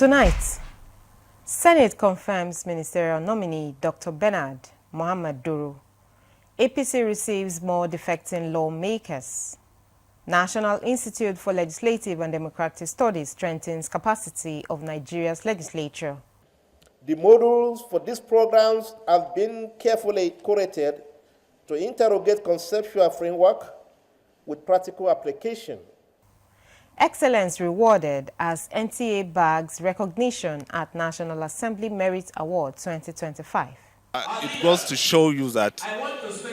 Tonight, Senate confirms ministerial nominee Dr. Bernard Mohammed Duru. APC receives more defecting lawmakers. National Institute for Legislative and Democratic Studies strengthens capacity of Nigeria's legislature. The models for these programs have been carefully curated to interrogate conceptual framework with practical application. Excellence rewarded as NTA bags recognition at National Assembly Merit Award 2025. It goes to show you that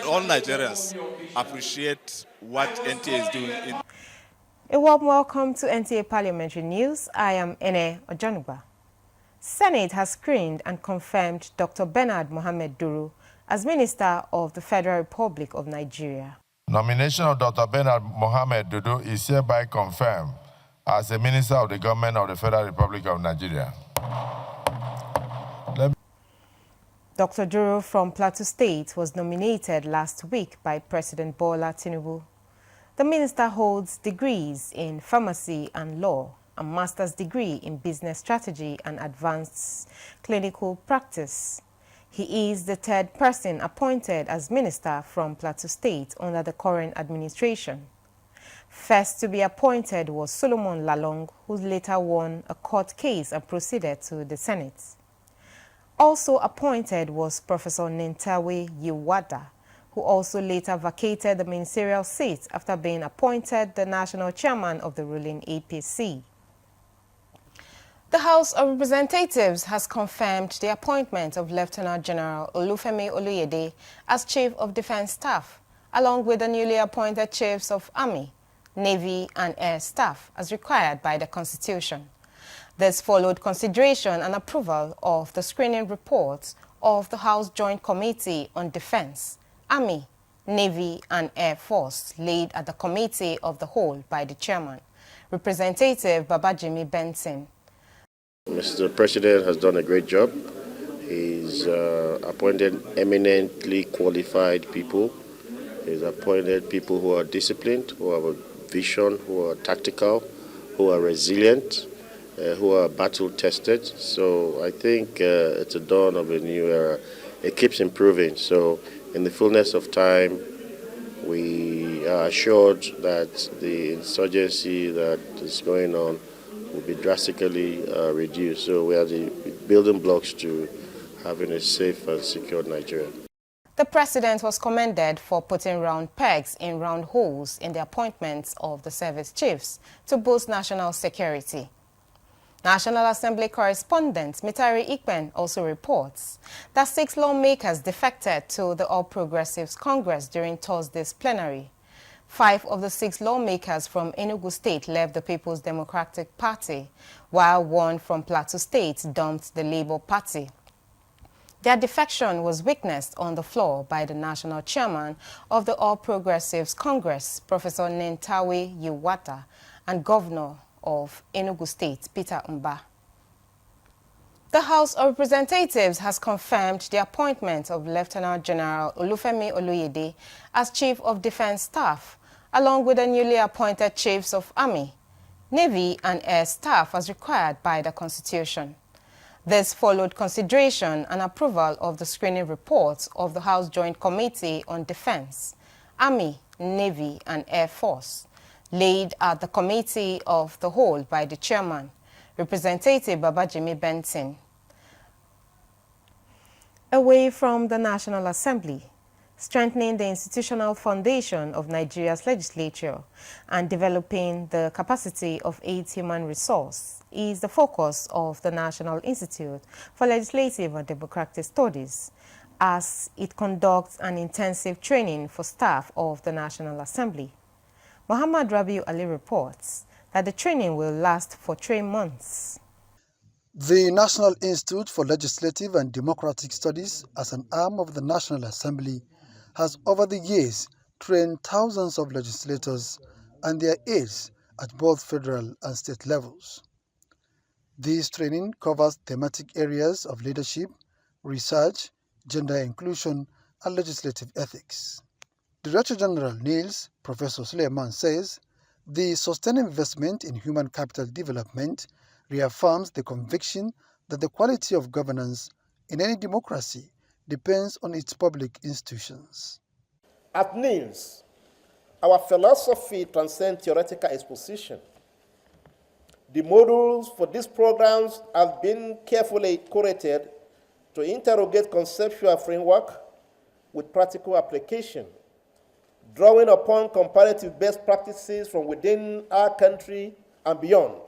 all Nigerians appreciate what NTA is doing. A warm welcome to NTA Parliamentary News. I am Ene Ojanugba. Senate has screened and confirmed Dr. Bernard Mohammed Duru as Minister of the Federal Republic of Nigeria. Nomination of Dr. Bernard Mohammed Duru is hereby confirmed as a Minister of the Government of the Federal Republic of Nigeria. Dr. Duru from Plateau State was nominated last week by President Bola Tinubu. The minister holds degrees in pharmacy and law, a master's degree in business strategy and advanced clinical practice. He is the third person appointed as minister from Plateau State under the current administration. First to be appointed was Solomon Lalong, who later won a court case and proceeded to the Senate. Also appointed was Professor Nentawe Yiwada, who also later vacated the ministerial seat after being appointed the national chairman of the ruling APC. The House of Representatives has confirmed the appointment of Lieutenant General Olufemi Oluyede as Chief of Defense Staff, along with the newly appointed Chiefs of Army, Navy and Air Staff, as required by the Constitution. This followed consideration and approval of the screening reports of the House Joint Committee on Defense, Army, Navy and Air Force laid at the Committee of the Whole by the Chairman, Representative Babajimi Benson. Mr. President has done a great job. He's appointed eminently qualified people. He's appointed people who are disciplined, who have a vision, who are tactical, who are resilient, who are battle-tested. So I think it's a dawn of a new era. It keeps improving. So in the fullness of time, we are assured that the insurgency that is going on will be drastically reduced. So we are the building blocks to having a safe and secure Nigeria. The president was commended for putting round pegs in round holes in the appointments of the service chiefs to boost national security. National Assembly correspondent Mitari Ikpen also reports that 6 lawmakers defected to the All Progressives Congress during Thursday's plenary. 5 of the 6 lawmakers from Enugu State left the People's Democratic Party, while 1 from Plateau State dumped the Labour Party. Their defection was witnessed on the floor by the national chairman of the All Progressives Congress, Professor Nentawe Yiwada, and Governor of Enugu State, Peter Mba. The House of Representatives has confirmed the appointment of Lieutenant General Olufemi Oluyede as Chief of Defense Staff, along with the newly appointed Chiefs of Army, Navy and Air Staff as required by the Constitution. This followed consideration and approval of the screening reports of the House Joint Committee on Defense, Army, Navy and Air Force, laid at the Committee of the Whole by the Chairman, Representative Babajimi Benson. Away from the National Assembly, strengthening the institutional foundation of Nigeria's legislature and developing the capacity of its human resource is the focus of the National Institute for Legislative and Democratic Studies, as it conducts an intensive training for staff of the National Assembly. Muhammad Rabiu Ali reports that the training will last for 3 months. The National Institute for Legislative and Democratic Studies, as an arm of the National Assembly, has over the years trained thousands of legislators and their aides at both federal and state levels. This training covers thematic areas of leadership, research, gender inclusion, and legislative ethics. Director General NILS, Professor Suleiman, says the sustained investment in human capital development reaffirms the conviction that the quality of governance in any democracy depends on its public institutions. At NIMS, our philosophy transcends theoretical exposition. The modules for these programs have been carefully curated to interrogate conceptual framework with practical application, drawing upon comparative best practices from within our country and beyond.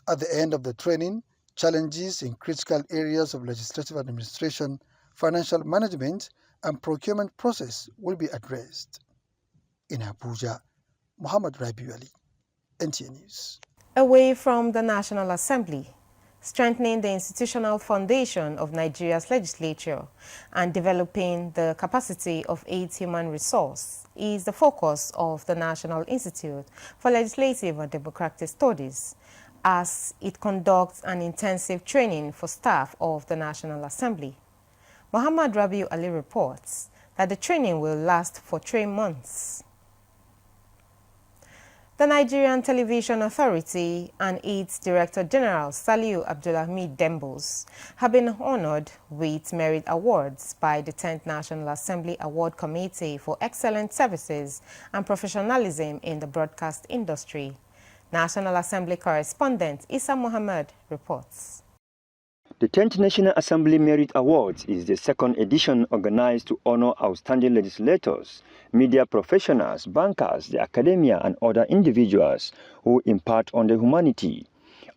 At the end of the training, challenges in critical areas of legislative administration, financial management, and procurement process will be addressed. In Abuja, Muhammad Rabiu Ali, NTA News. Away from the National Assembly, strengthening the institutional foundation of Nigeria's legislature and developing the capacity of its human resource is the focus of the National Institute for Legislative and Democratic Studies, as it conducts an intensive training for staff of the National Assembly. Muhammad Rabiu Ali reports that the training will last for 3 months. The Nigerian Television Authority and its Director General Saliu Abdulhamid Dembos have been honored with merit awards by the 10th National Assembly Award Committee for excellent services and professionalism in the broadcast industry. National Assembly correspondent Issa Mohammed reports. The 10th National Assembly Merit Awards is the second edition organized to honor outstanding legislators, media professionals, bankers, the academia, and other individuals who impart on the humanity.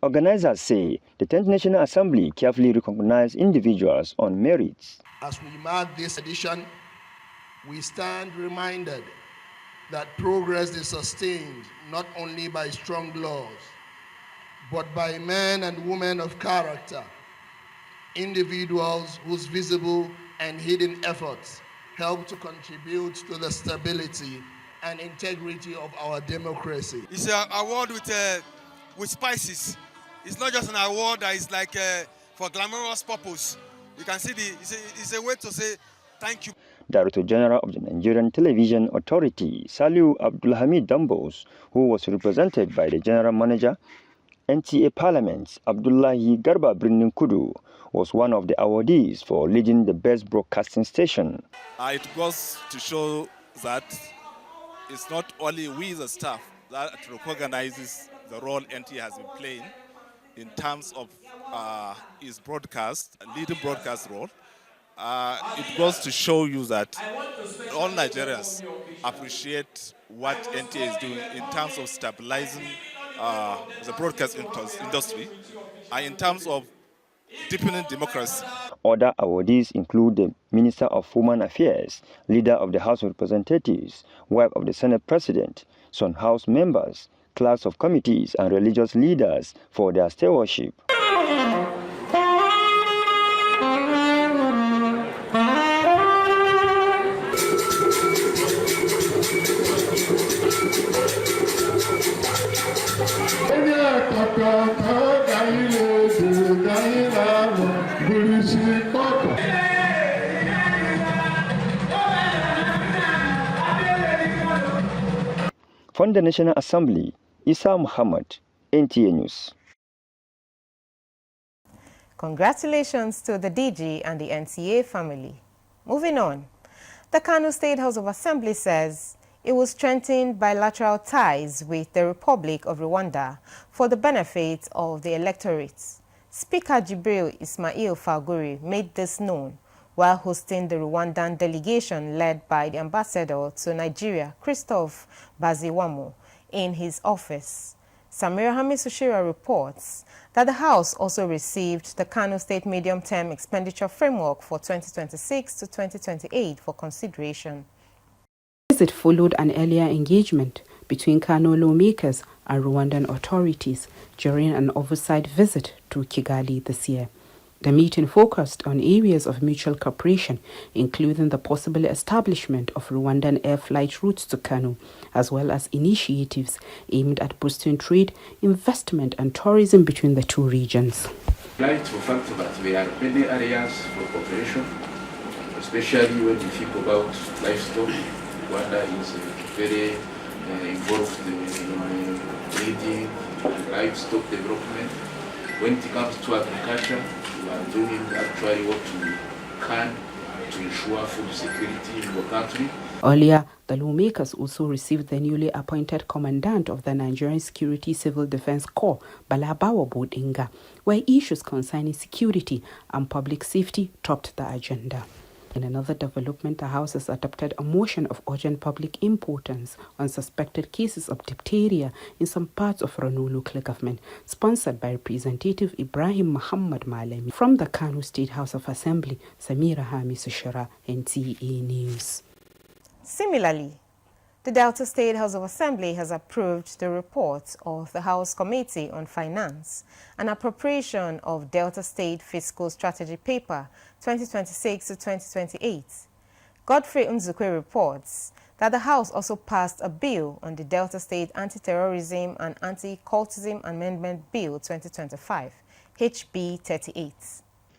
Organizers say the 10th National Assembly carefully recognizes individuals on merits. As we mark this edition, we stand reminded that progress is sustained not only by strong laws, but by men and women of character, individuals whose visible and hidden efforts help to contribute to the stability and integrity of our democracy. It's an award with spices. It's not just an award that is like for glamorous purpose. You can see it's a way to say thank you. Director General of the Nigerian Television Authority, Saliu Abdulhamid Dembos, who was represented by the General Manager, NTA Parliament, Abdullahi Garba Birnin Kudu, was one of the awardees for leading the best broadcasting station. It goes to show that it's not only we the staff that recognizes the role NTA has been playing in terms of its leading broadcast role. It goes to show you that all Nigerians appreciate what NTA is doing in terms of stabilizing the broadcast industry and in terms of deepening democracy. Other awardees include the Minister of Human Affairs, Leader of the House of Representatives, Wife of the Senate President, some House members, clerks of committees, and religious leaders for their stewardship. From the National Assembly, Issa Muhammad, NTA News. Congratulations to the DG and the NTA family. Moving on, the Kano State House of Assembly says it will strengthen bilateral ties with the Republic of Rwanda for the benefit of the electorate. Speaker Jibril Ismail Faguri made this known while hosting the Rwandan delegation led by the ambassador to Nigeria, Christophe Baziwamo, in his office. Samira Hamisushira reports that the House also received the Kano State Medium-Term Expenditure Framework for 2026 to 2028 for consideration. The visit followed an earlier engagement between Kano lawmakers and Rwandan authorities during an oversight visit to Kigali this year. The meeting focused on areas of mutual cooperation, including the possible establishment of Rwandan air flight routes to Kano, as well as initiatives aimed at boosting trade, investment and tourism between the two regions. I'd like to fact that there are many areas for cooperation, especially when you think about livestock. Rwanda is very involved in breeding and livestock development. When it comes to agriculture, we are doing actually what we can to ensure food security in the country. Earlier, the lawmakers also received the newly appointed commandant of the Nigerian Security Civil Defense Corps, Balabawa Bodinga, where issues concerning security and public safety topped the agenda. In another development, the House has adopted a motion of urgent public importance on suspected cases of diphtheria in some parts of Rano local government, sponsored by Representative Ibrahim Muhammad Malami. From the Kano State House of Assembly, Samira Hamisu Shara, NTA News. Similarly, the Delta State House of Assembly has approved the report of the House Committee on Finance and Appropriation of Delta State Fiscal Strategy Paper 2026 to 2028. Godfrey Nzukwe reports that the House also passed a bill on the Delta State Anti-Terrorism and Anti-Cultism Amendment Bill 2025, HB 38.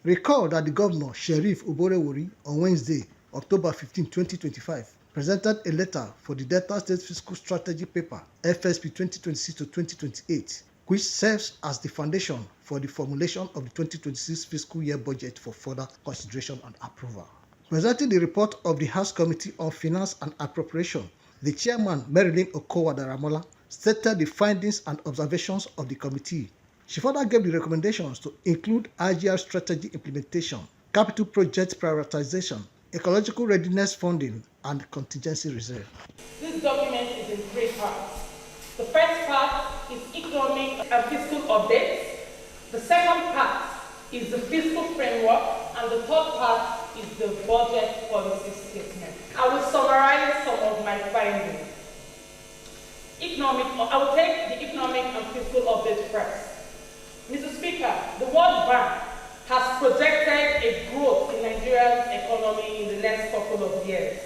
Recall that the Governor, Sheriff Oborewori, on Wednesday, October 15, 2025, presented a letter for the Delta State Fiscal Strategy Paper, FSP 2026 to 2028, which serves as the foundation for the formulation of the 2026 fiscal year budget for further consideration and approval. Presenting the report of the House Committee on Finance and Appropriation, the chairman, Marilyn Okowa-Daramola, stated the findings and observations of the committee. She further gave the recommendations to include IGR strategy implementation, capital project prioritization, ecological readiness funding, and contingency reserve. This document is in 3 parts. The first part is economic and fiscal updates. The second part is the fiscal framework, and the third part is the budget policy statement. I will summarize some of my findings. I will take the economic and fiscal update first. Mr. Speaker, the World Bank has projected a growth in Nigeria's economy in the next couple of years.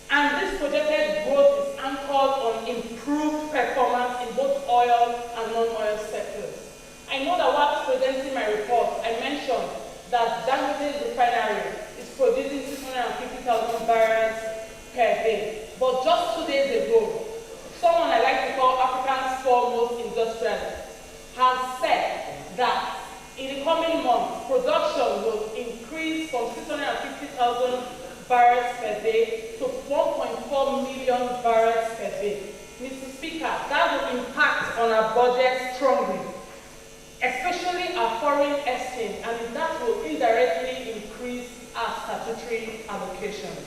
And this projected growth is anchored on improved performance in both oil and non-oil sectors. I know that while presenting my report, I mentioned that Dangote's refinery is producing 650,000 barrels per day. But just 2 days ago, someone I like to call Africa's foremost industrialist has said that in the coming months, production will increase from 650,000 barrels per day to 1.4 million barrels per day. Mr. Speaker, that will impact on our budget strongly, especially our foreign exchange, and that will indirectly increase our statutory allocations.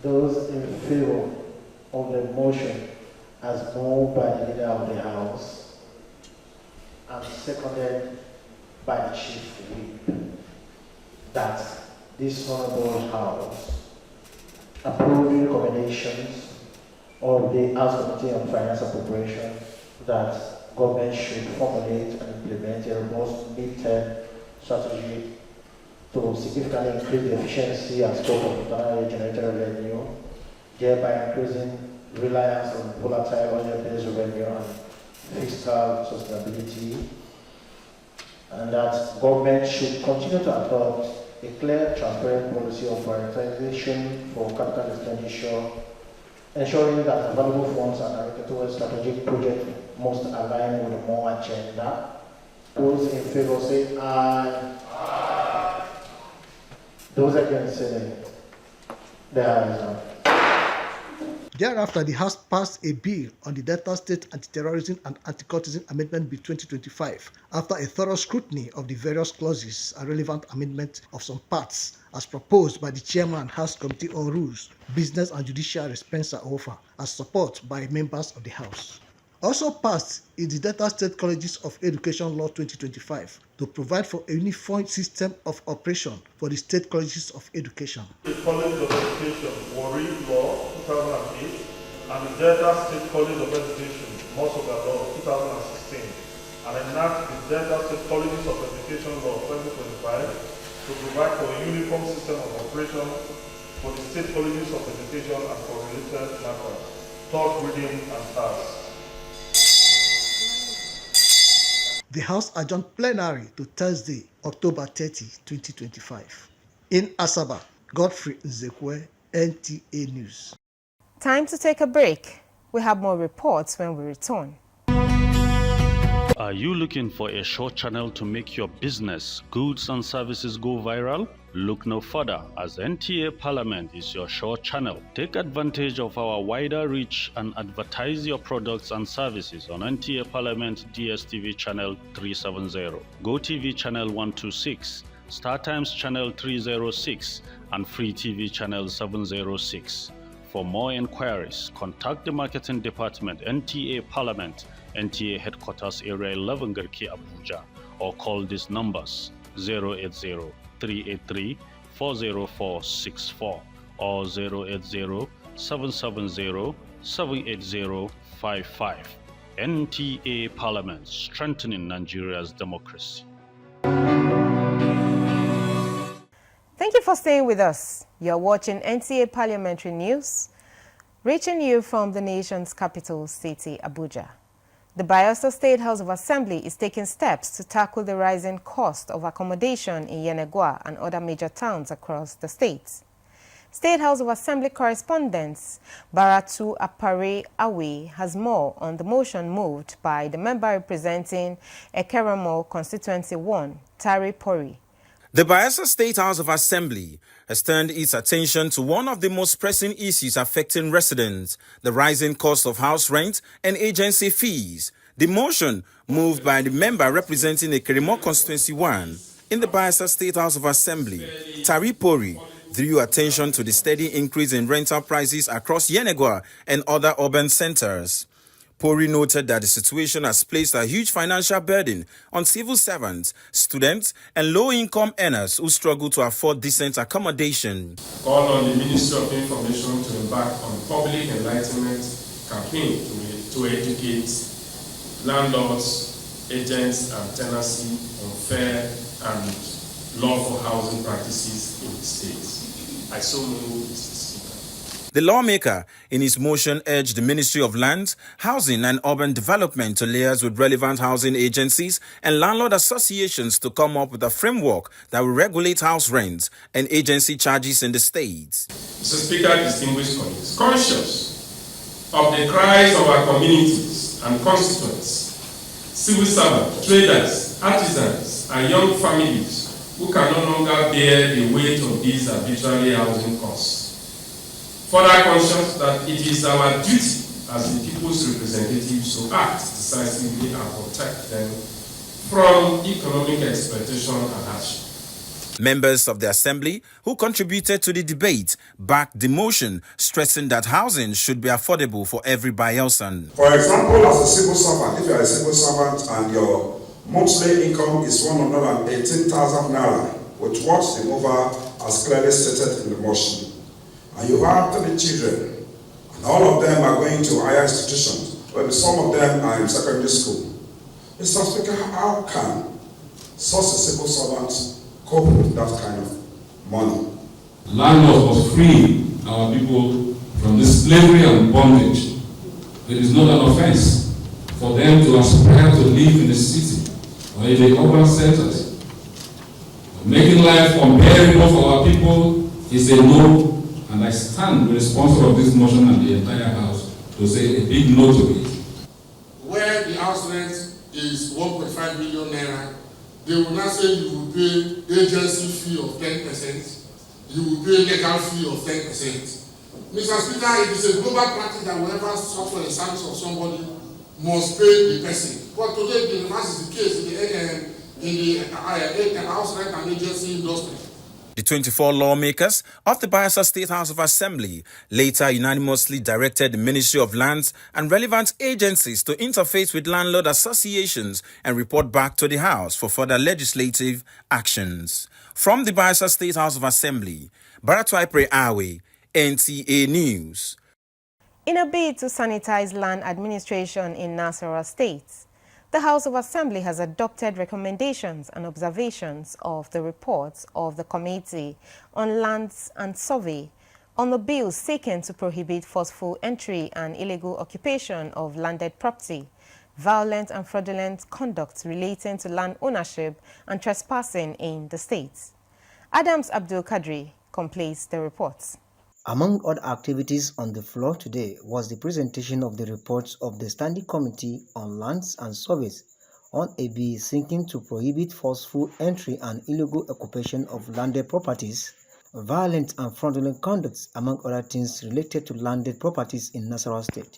Those in favor of the motion as moved by the leader of the House and seconded by the Chief Whip, that this Honorable House approve the recommendations of the House Committee on Finance Appropriation that government should formulate and implement a robust mid-term strategy to significantly increase the efficiency and scope of internally generated revenue, thereby increasing reliance on volatile oil-based revenue and fiscal sustainability, and that government should continue to adopt a clear, transparent policy of prioritization for capital expenditure, ensuring that available funds are directed towards strategic projects most align with the more agenda. Those in favor say aye. Aye. Those against say nay. The ayes is none. Thereafter, the House passed a bill on the Delta State Anti-Terrorism and Anti-Cultism Amendment Bill 2025 after a thorough scrutiny of the various clauses and relevant amendment of some parts as proposed by the Chairman House Committee on Rules, Business and Judiciary Spencer Ofa, as support by members of the House. Also passed is the Delta State Colleges of Education Law 2025 to provide for a uniform system of operation for the state colleges of education. The College of Education, Warri Law 2008, and the Delta State College of Education, Mosoga Law 2016, and enact the Delta State Colleges of Education Law 2025 to provide for a uniform system of operation for the state colleges of education and for related matters. Third reading and pass. The House adjourned plenary to Thursday, October 30, 2025. In Asaba, Godfrey Nzekwe, NTA News. Time to take a break. We have more reports when we return. Are you looking for a short channel to make your business, goods and services go viral? Look no further, as NTA Parliament is your short channel. Take advantage of our wider reach and advertise your products and services on NTA Parliament DSTV channel 370, GoTV channel 126, StarTimes channel 306, and Free TV channel 706. For more inquiries, contact the Marketing Department, NTA Parliament, NTA Headquarters Area 11 Garki Abuja, or call these numbers 080-383-40464 or 080-770-78055. NTA Parliament, strengthening Nigeria's democracy. Thank you for staying with us. You're watching NTA Parliamentary News, reaching you from the nation's capital city, Abuja. The Bayelsa State House of Assembly is taking steps to tackle the rising cost of accommodation in Yenagoa and other major towns across the state. State House of Assembly correspondent Baratu Apare Awe has more on the motion moved by the member representing Ekeramo Constituency 1, Tari Pori. The Bayelsa State House of Assembly has turned its attention to one of the most pressing issues affecting residents, the rising cost of house rent and agency fees. The motion, moved by the member representing the Ekeramo Constituency 1 in the Bayelsa State House of Assembly, Tari Pori, drew attention to the steady increase in rental prices across Yenagoa and other urban centers. Pori noted that the situation has placed a huge financial burden on civil servants, students, and low-income earners who struggle to afford decent accommodation. Call on the Ministry of Information to embark on public enlightenment campaign to educate landlords, agents, and tenancy on fair and lawful housing practices in the state. I so move, Mr. Speaker. The lawmaker, in his motion, urged the Ministry of Lands, Housing and Urban Development to liaise with relevant housing agencies and landlord associations to come up with a framework that will regulate house rents and agency charges in the state. Mr. Speaker, distinguished colleagues, conscious of the cries of our communities and constituents, civil servants, traders, artisans, and young families who can no longer bear the weight of these arbitrary housing costs. Further conscious that it is our duty as the people's representatives to act decisively and protect them from economic exploitation and hardship. Members of the Assembly who contributed to the debate backed the motion, stressing that housing should be affordable for every Bayelsan. For example, as a civil servant, if you are a civil servant and your monthly income is 118,000 naira, with what the mover has clearly stated in the motion, and you have 3 children, and all of them are going to higher institutions, but some of them are in secondary school. Mr. Speaker, how can such a civil servant cope with that kind of money? Landlords must free our people from this slavery and bondage. It is not an offense for them to aspire to live in the city or in the urban centers. Making life unbearable for our people is a no. And I stand with the sponsor of this motion and the entire House to say a big no to it. Where the house rent is 1.5 million naira, they will not say you will pay agency fee of 10%, you will pay legal fee of 10%. Mr. Speaker, it is a global practice that whoever sought for the service of somebody must pay the person. But today, the reverse is the case in the house rent and agency industry. The 24 lawmakers of the Bayelsa State House of Assembly later unanimously directed the Ministry of Lands and relevant agencies to interface with landlord associations and report back to the House for further legislative actions. From the Bayelsa State House of Assembly, Baratu Apare Awe, NTA News. In a bid to sanitize land administration in Nasarawa State, the House of Assembly has adopted recommendations and observations of the reports of the Committee on Lands and Survey on the bill seeking to prohibit forceful entry and illegal occupation of landed property, violent and fraudulent conduct relating to land ownership and trespassing in the state. Adams Abdul Kadri completes the reports. Among other activities on the floor today was the presentation of the reports of the Standing Committee on Lands and Surveys on a bill seeking to prohibit forceful entry and illegal occupation of landed properties, violent and fraudulent conducts, among other things related to landed properties in Nasarawa State.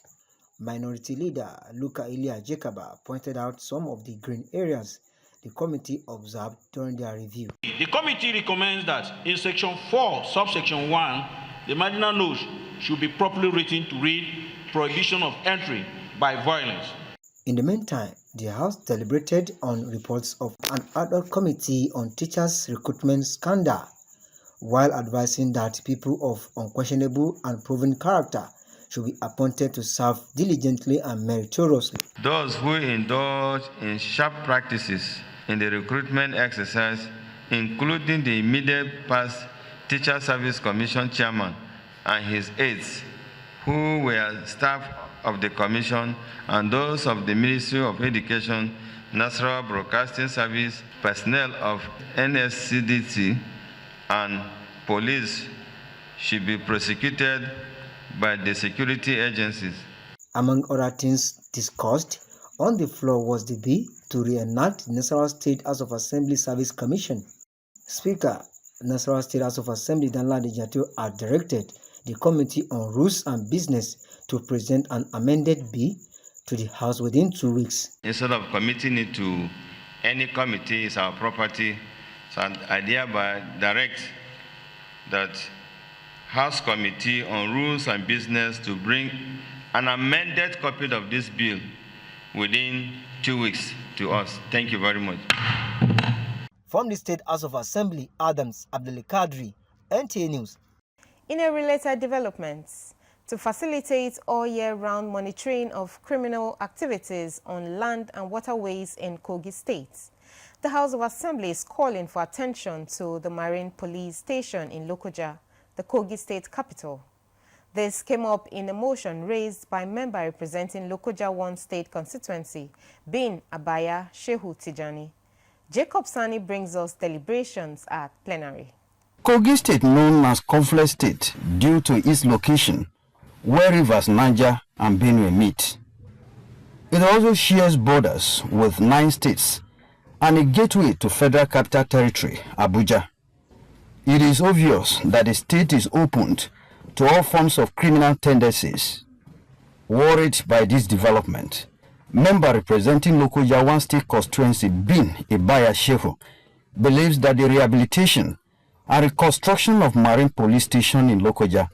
Minority Leader Luka Ilia Jekaba pointed out some of the green areas the committee observed during their review. The committee recommends that in Section 4, subsection 1, the marginal note should be properly written to read prohibition of entry by violence. In the meantime, the House deliberated on reports of an ad hoc committee on teachers' recruitment scandal, while advising that people of unquestionable and proven character should be appointed to serve diligently and meritoriously. Those who indulge in sharp practices in the recruitment exercise, including the immediate past Teacher Service Commission chairman and his aides, who were staff of the Commission, and those of the Ministry of Education, National Broadcasting Service, personnel of NSCDT, and police should be prosecuted by the security agencies. Among other things discussed on the floor was the bill to reenact the Nasarawa State House of Assembly Service Commission. Speaker, Nasarawa State House of Assembly Danladi Jatio had directed the Committee on Rules and Business to present an amended bill to the House within 2 weeks. Instead of committing it to any committee, is our property, so I thereby direct that House Committee on Rules and Business to bring an amended copy of this bill within 2 weeks to us. Thank you very much. From the State House of Assembly, Adams Abdulkadri, NTA News. In a related development, to facilitate all year-round monitoring of criminal activities on land and waterways in Kogi State, the House of Assembly is calling for attention to the Marine Police Station in Lokoja, the Kogi State capital. This came up in a motion raised by member representing Lokoja 1 State constituency, Bin Abaya Shehu Tijani. Jacob Sani brings us deliberations at plenary. Kogi State, known as Conflict State due to its location, where rivers Niger and Benue meet. It also shares borders with 9 states and a gateway to Federal Capital Territory, Abuja. It is obvious that the state is opened to all forms of criminal tendencies. Worried by this development, member representing Lokoja 1 State constituency, Bin Ibaya Shehu, believes that the rehabilitation and reconstruction of Marine Police Station in Lokoja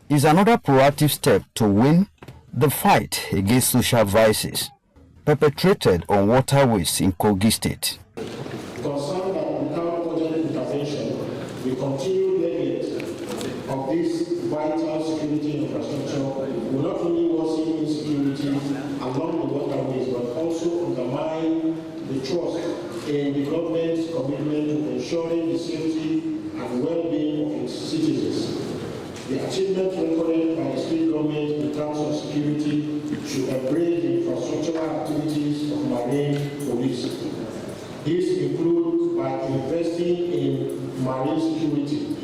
is another proactive step to win the fight against social vices perpetrated on waterways in Kogi State. Concerned that without urgent intervention, the continued neglect of this vital security infrastructure will not only worsen insecurity along the waterways, but also undermine the trust in the government's commitment to ensuring the safety and well-being of its citizens. The achievements recorded by the state government in terms of security should embrace the infrastructural activities of marine police. This includes by investing in marine security,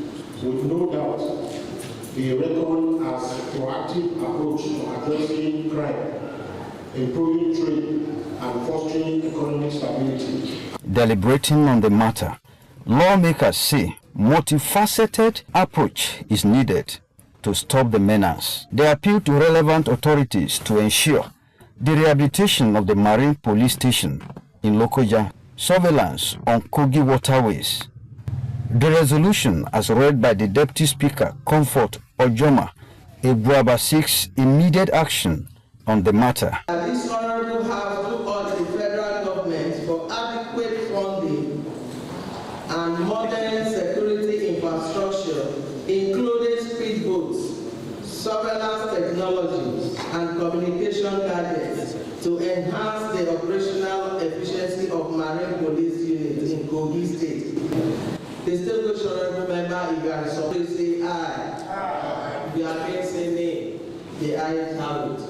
with no doubt they reckon as a proactive approach to addressing crime, improving trade, and fostering economic stability. Deliberating on the matter, lawmakers say multifaceted approach is needed to stop the menace. They appeal to relevant authorities to ensure the rehabilitation of the Marine Police Station in Lokoja, surveillance on Kogi waterways. The resolution, as read by the Deputy Speaker, Comfort Ojoma, Ebuaba seeks immediate action on the matter. This Honorable House to urge the federal government for adequate funding and modern security infrastructure, including speedboats, surveillance technologies, and communication gadgets to enhance the operational efficiency of Marine Police units in Kogi State. The State Honorable Member, if you are sorry, say aye. If you are against, say nay. The ayes have it.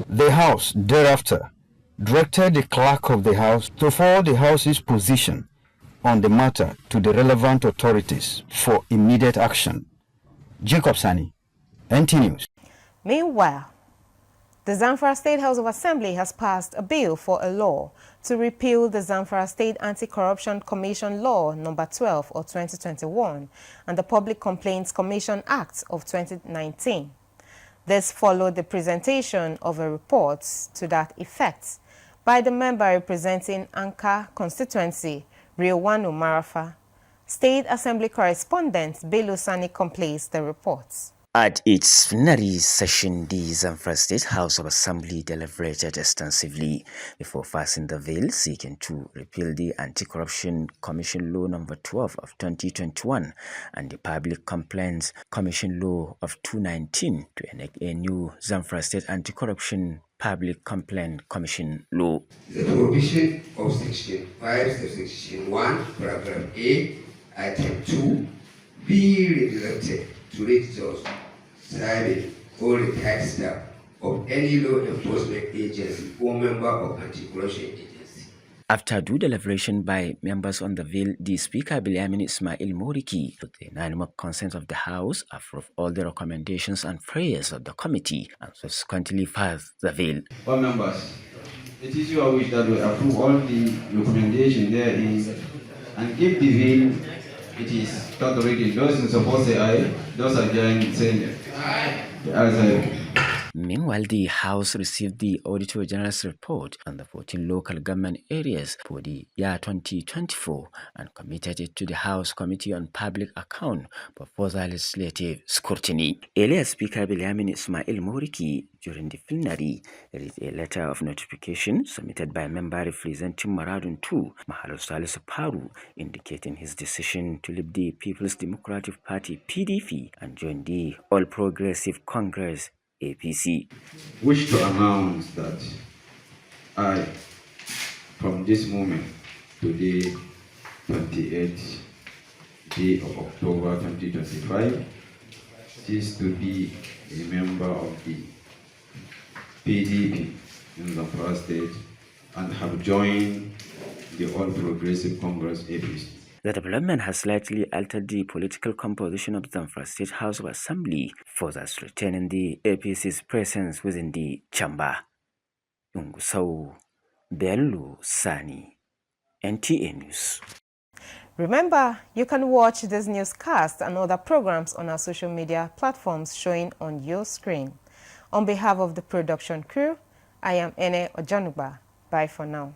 The House thereafter directed the Clerk of the House to forward the House's position on the matter to the relevant authorities for immediate action. Jacob Sani, NT News. Meanwhile, The Zamfara State House of Assembly has passed a bill for a law to repeal the Zamfara State Anti-Corruption Commission Law No. 12 of 2021 and the Public Complaints Commission Act of 2019. This followed the presentation of a report to that effect by the member representing Anka constituency, Riowanu Marafa. State Assembly correspondent Bello Sani completes the reports. At its plenary session, the Zamfara State House of Assembly deliberated extensively before passing the bill seeking to repeal the Anti-Corruption Commission Law No. 12 of 2021 and the Public Complaints Commission Law of 2019 to enact a new Zamfara State Anti-Corruption Public Complaint Commission Law. The provision of Section 5, Section 1, Paragraph A, Item 2, be redirected to registers serving or retired staff of any law enforcement agency or member of anti-corruption agency. After due deliberation by members on the bill, the Speaker Biliamin Ismail Moriki, with the unanimous consent of the House, approved all the recommendations and prayers of the committee and subsequently passed the bill. All members, it is your wish that we approve all the recommendations therein and give the bill it is third reading. Those in support say aye. Those against say aye. The ayes have it. Meanwhile, the House received the Auditor General's report on the 14 local government areas for the year 2024 and committed it to the House Committee on Public Account for further legislative scrutiny. Earlier, Speaker Biliamin Ismail Moriki, during the plenary, read a letter of notification submitted by a member representing Maradun 2, Mahalo Salisu Paru, indicating his decision to leave the People's Democratic Party (PDP) and join the All Progressive Congress (APC). Wish to announce that I, from this moment to the 28th day of October 2025, cease to be a member of the PDP in the first state and have joined the All Progressive Congress (APC). The development has slightly altered the political composition of the Zamfara State House of Assembly, further strengthening the APC's presence within the chamber. Ungusau Bello Sani, NTA News. Remember, you can watch this newscast and other programs on our social media platforms showing on your screen. On behalf of the production crew, I am Ene Ojanuba. Bye for now.